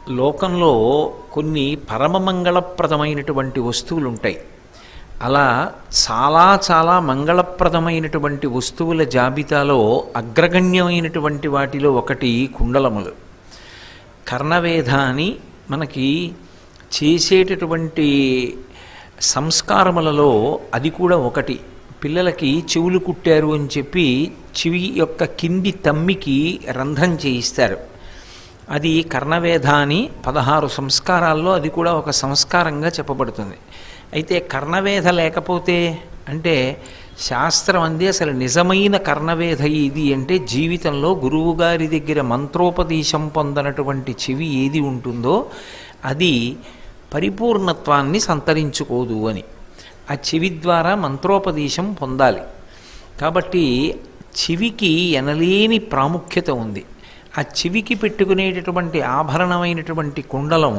లోకంలో కొన్ని పరమమంగళప్రదమైనటువంటి వస్తువులు ఉంటాయి. అలా చాలా చాలా మంగళప్రదమైనటువంటి వస్తువుల జాబితాలో అగ్రగణ్యమైనటువంటి వాటిలో ఒకటి కుండలములు. కర్ణవేధ అని మనకి చేసేటటువంటి సంస్కారములలో అది కూడా ఒకటి. పిల్లలకి చెవులు కుట్టారు అని చెప్పి చెవి యొక్క కింది తమ్మికి రంధ్రం చేయిస్తారు. అది కర్ణవేధ అని 16 సంస్కారాల్లో అది కూడా ఒక సంస్కారంగా చెప్పబడుతుంది. అయితే కర్ణవేధ లేకపోతే అంటే శాస్త్రం అంది అసలు నిజమైన కర్ణవేధ ఇది అంటే జీవితంలో గురువుగారి దగ్గర మంత్రోపదేశం పొందనటువంటి చెవి ఏది ఉంటుందో అది పరిపూర్ణత్వాన్ని సంతరించుకోదు అని. ఆ చెవి ద్వారా మంత్రోపదేశం పొందాలి. కాబట్టి చెవికి ఎనలేని ప్రాముఖ్యత ఉంది. ఆ చెవికి పెట్టుకునేటటువంటి ఆభరణమైనటువంటి కుండలం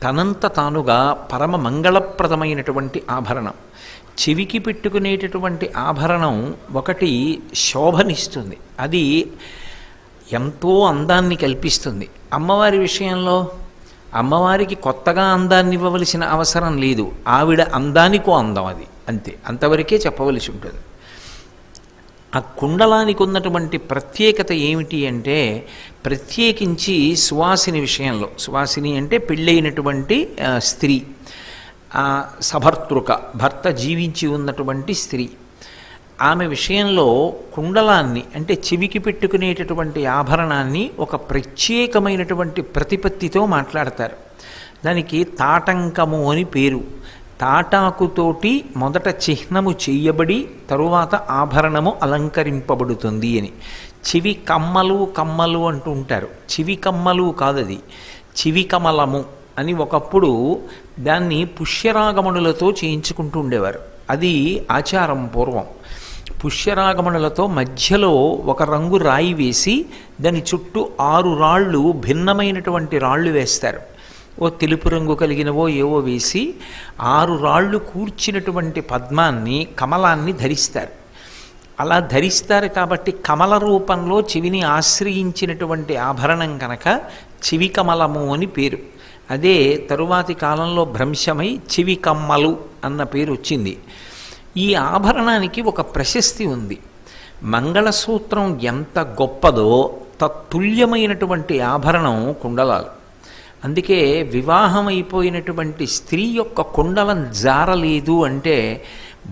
తనంత తానుగా పరమ మంగళప్రదమైనటువంటి ఆభరణం. చెవికి పెట్టుకునేటటువంటి ఆభరణం ఒకటి శోభనిస్తుంది, అది ఎంతో అందాన్ని కల్పిస్తుంది. అమ్మవారి విషయంలో అమ్మవారికి కొత్తగా అందాన్ని ఇవ్వవలసిన అవసరం లేదు, ఆవిడ అందానికో అందం అది, అంతే, అంతవరకే చెప్పవలసి ఉంటుంది. ఆ కుండలానికి ఉన్నటువంటి ప్రత్యేకత ఏమిటి అంటే ప్రత్యేకించి సువాసిని విషయంలో, సువాసిని అంటే పెళ్ళైనటువంటి స్త్రీ, సభర్తృక భర్త జీవించి ఉన్నటువంటి స్త్రీ, ఆమె విషయంలో కుండలాన్ని అంటే చెవికి పెట్టుకునేటటువంటి ఆభరణాన్ని ఒక ప్రత్యేకమైనటువంటి ప్రతిపత్తితో మాట్లాడతారు. దానికి తాటంకము అని పేరు. తాటాకుతోటి మొదట చిహ్నము చెయ్యబడి తరువాత ఆభరణము అలంకరింపబడుతుంది అని. చెవి కమ్మలు కమ్మలు అంటూ ఉంటారు. చెవి కమ్మలు కాదది, చెవి కమలము అని ఒకప్పుడు దాన్ని పుష్యరాగమణులతో చేయించుకుంటూ ఉండేవారు. అది ఆచారం పూర్వం. పుష్యరాగమణులతో మధ్యలో ఒక రంగు రాయి వేసి దాని చుట్టూ 6 రాళ్ళు భిన్నమైనటువంటి రాళ్ళు వేస్తారు. ఓ తెలుపు రంగు కలిగినవో ఏవో వేసి 6 రాళ్ళు కూర్చినటువంటి పద్మాన్ని, కమలాన్ని ధరిస్తారు. అలా ధరిస్తారు కాబట్టి కమల రూపంలో చెవిని ఆశ్రయించినటువంటి ఆభరణం కనుక చెవి కమలము అని పేరు. అదే తరువాతి కాలంలో భ్రంశమై చెవి కమ్మలు అన్న పేరు వచ్చింది. ఈ ఆభరణానికి ఒక ప్రశస్తి ఉంది. మంగళసూత్రం ఎంత గొప్పదో తత్తుల్యమైనటువంటి ఆభరణం కుండలాలు. అందుకే వివాహం అయిపోయినటువంటి స్త్రీ యొక్క కుండలం జారలేదు అంటే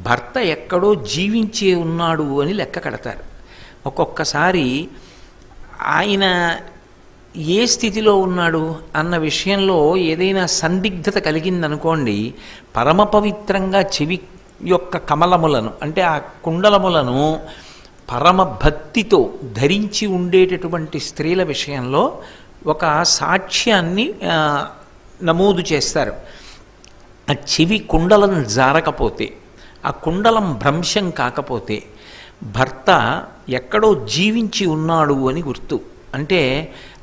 భర్త ఎక్కడో జీవించే ఉన్నాడు అని లెక్క కడతారు. ఒక్కొక్కసారి ఆయన ఏ స్థితిలో ఉన్నాడు అన్న విషయంలో ఏదైనా సందిగ్ధత కలిగిందనుకోండి, పరమ పవిత్రంగా చెవి యొక్క కమలములను అంటే ఆ కుండలములను పరమ భక్తితో ధరించి ఉండేటటువంటి స్త్రీల విషయంలో ఒక సాక్ష్యాన్ని నమోదు చేస్తారు. ఆ చెవి కుండలం జారకపోతే, ఆ కుండలం భ్రంశం కాకపోతే భర్త ఎక్కడో జీవించి ఉన్నాడు అని గుర్తు. అంటే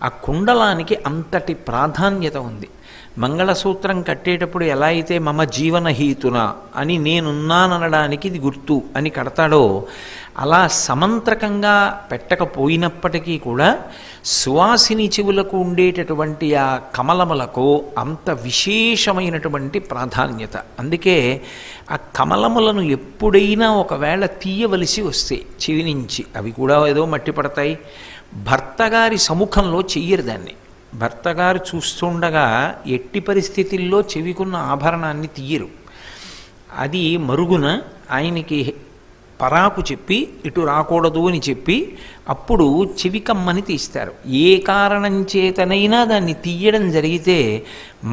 ఆ కుండలానికి అంతటి ప్రాధాన్యత ఉంది. మంగళసూత్రం కట్టేటప్పుడు ఎలా అయితే మమ జీవనహీతున అని నేనున్నాననడానికి ఇది గుర్తు అని కడతాడో, అలా సమంత్రకంగా పెట్టకపోయినప్పటికీ కూడా సువాసిని చెవులకు ఉండేటటువంటి ఆ కమలములకు అంత విశేషమైనటువంటి ప్రాధాన్యత. అందుకే ఆ కమలములను ఎప్పుడైనా ఒకవేళ తీయవలసి వస్తే చెవి నుంచి, అవి కూడా ఏదో మట్టి పడతాయి, భర్తగారి సముఖంలో చెయ్యరు దాన్ని. భర్తగారు చూస్తుండగా ఎట్టి పరిస్థితుల్లో చెవికున్న ఆభరణాన్ని తీయరు. అది మరుగున ఆయనకి పరాకు చెప్పి ఇటు రాకూడదు అని చెప్పి అప్పుడు చెవికమ్మని తీస్తారు. ఏ కారణం చేతనైనా దాన్ని తీయడం జరిగితే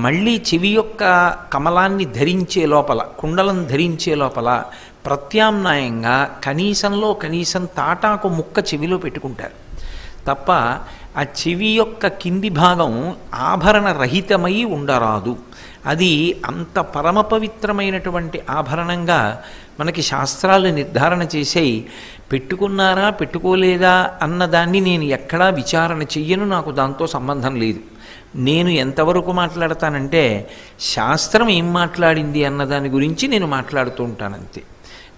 మళ్ళీ చెవి యొక్క కమలాన్ని ధరించే లోపల, కుండలం ధరించే లోపల ప్రత్యామ్నాయంగా కనీసంలో కనీసం తాటాకు ముక్క చెవిలో పెట్టుకుంటారు తప్ప ఆ చెవి యొక్క కింది భాగం ఆభరణ రహితమై ఉండరాదు. అది అంత పరమ పవిత్రమైనటువంటి ఆభరణంగా మనకి శాస్త్రాలు నిర్ధారణ చేసేయి. పెట్టుకున్నారా పెట్టుకోలేదా అన్నదాన్ని నేను ఎక్కడా విచారణ చెయ్యను, నాకు దాంతో సంబంధం లేదు. నేను ఎంతవరకు మాట్లాడతానంటే శాస్త్రం ఏం మాట్లాడింది అన్నదాని గురించి నేను మాట్లాడుతూ ఉంటానంతే.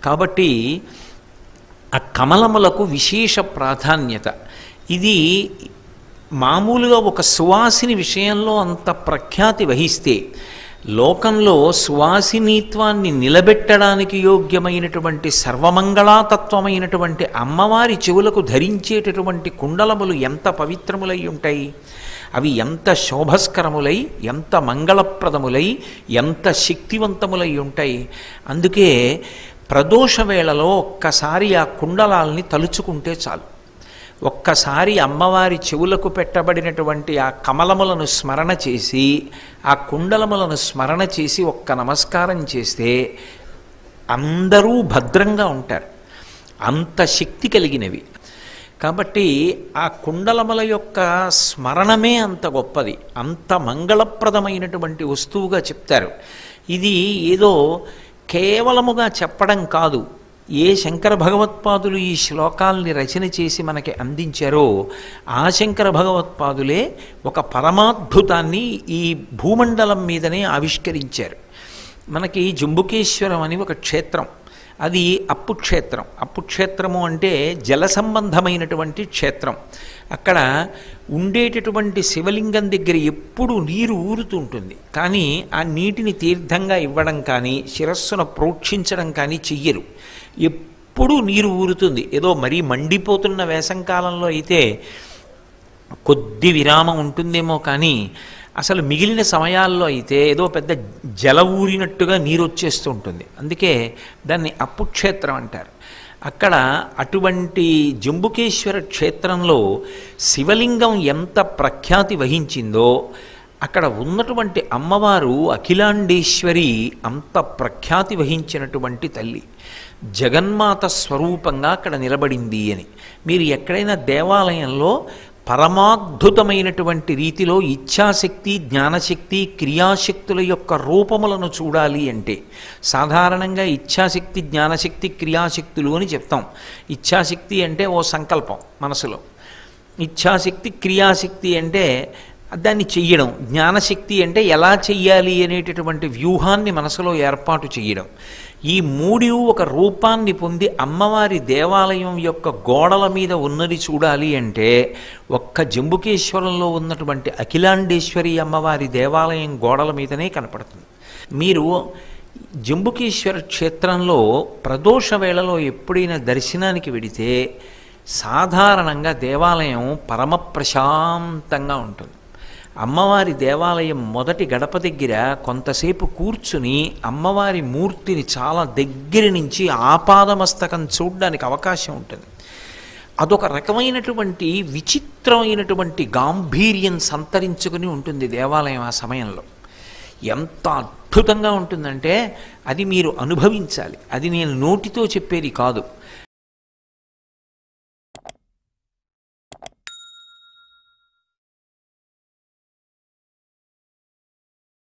కాబట్టి ఆ కమలములకు విశేష ప్రాధాన్యత. ఇది మామూలుగా ఒక సువాసిని విషయంలో అంత ప్రఖ్యాతి వహిస్తే లోకంలో సువాసినీత్వాన్ని నిలబెట్టడానికి యోగ్యమైనటువంటి సర్వమంగళాతత్వమైనటువంటి అమ్మవారి చెవులకు ధరించేటటువంటి కుండలములు ఎంత పవిత్రములై ఉంటాయి, అవి ఎంత శోభస్కరములై, ఎంత మంగళప్రదములై, ఎంత శక్తివంతములై ఉంటాయి. అందుకే ప్రదోష వేళలో ఒక్కసారి ఆ కుండలాల్ని తలుచుకుంటే చాలు. ఒక్కసారి అమ్మవారి చెవులకు పెట్టబడినటువంటి ఆ కమలములను స్మరణ చేసి, ఆ కుండలములను స్మరణ చేసి ఒక్క నమస్కారం చేస్తే అందరూ భద్రంగా ఉంటారు. అంత శక్తి కలిగినవి. కాబట్టి ఆ కుండలముల యొక్క స్మరణమే అంత గొప్పది, అంత మంగళప్రదమైనటువంటి వస్తువుగా చెప్తారు. ఇది ఏదో కేవలముగా చెప్పడం కాదు. ఏ శంకర భగవత్పాదులు ఈ శ్లోకాల్ని రచన చేసి మనకి అందించారో ఆ శంకర భగవత్పాదులే ఒక పరమాద్భుతాన్ని ఈ భూమండలం మీదనే ఆవిష్కరించారు. మనకి జంబుకేశ్వరం అని ఒక క్షేత్రం, అది అప్పు క్షేత్రం. అప్పు క్షేత్రము అంటే జల సంబంధమైనటువంటి క్షేత్రం. అక్కడ ఉండేటటువంటి శివలింగం దగ్గర ఎప్పుడు నీరు ఊరుతుంటుంది, కానీ ఆ నీటిని తీర్థంగా ఇవ్వడం కానీ శిరస్సును ప్రోక్షించడం కానీ చెయ్యరు. ఎప్పుడూ నీరు ఊరుతుంది. ఏదో మరీ మండిపోతున్న వేసంకాలంలో అయితే కొద్ది విరామం ఉంటుందేమో, కానీ అసలు మిగిలిన సమయాల్లో అయితే ఏదో పెద్ద జల ఊరినట్టుగా నీరు వచ్చేస్తూ ఉంటుంది. అందుకే దాన్ని అప్పు క్షేత్రం అంటారు. అక్కడ అటువంటి జంబుకేశ్వర క్షేత్రంలో శివలింగం ఎంత ప్రఖ్యాతి వహించిందో అక్కడ ఉన్నటువంటి అమ్మవారు అఖిలాండేశ్వరి అంత ప్రఖ్యాతి వహించినటువంటి తల్లి. జగన్మాత స్వరూపంగా అక్కడ నిలబడింది అని. మీరు ఎక్కడైనా దేవాలయంలో పరమాద్భుతమైనటువంటి రీతిలో ఇచ్ఛాశక్తి, జ్ఞానశక్తి, క్రియాశక్తుల యొక్క రూపములను చూడాలి అంటే సాధారణంగా ఇచ్ఛాశక్తి, జ్ఞానశక్తి, క్రియాశక్తులు అని చెప్తాం. ఇచ్ఛాశక్తి అంటే ఓ సంకల్పం మనసులో, ఇచ్ఛాశక్తి, క్రియాశక్తి అంటే దాన్ని చెయ్యడం, జ్ఞానశక్తి అంటే ఎలా చెయ్యాలి అనేటటువంటి వ్యూహాన్ని మనసులో ఏర్పాటు చేయడం. ఈ మూడు ఒక రూపాన్ని పొంది అమ్మవారి దేవాలయం యొక్క గోడల మీద ఉన్నది చూడాలి అంటే ఒక్క జంబుకేశ్వరంలో ఉన్నటువంటి అఖిలాండేశ్వరి అమ్మవారి దేవాలయం గోడల మీదనే కనపడుతుంది. మీరు జంబుకేశ్వర క్షేత్రంలో ప్రదోష వేళలో ఎప్పుడైనా దర్శనానికి వెడితే సాధారణంగా దేవాలయం పరమ ప్రశాంతంగా ఉంటుంది. అమ్మవారి దేవాలయం మొదటి గడప దగ్గర కొంతసేపు కూర్చుని అమ్మవారి మూర్తిని చాలా దగ్గర నుంచి ఆపాదమస్తకం చూడడానికి అవకాశం ఉంటుంది. అదొక రకమైనటువంటి విచిత్రమైనటువంటి గాంభీర్యం సంతరించుకుని ఉంటుంది దేవాలయం ఆ సమయంలో. ఎంత అద్భుతంగా ఉంటుందంటే అది మీరు అనుభవించాలి. అది నేను నోటితో చెప్పేది కాదు.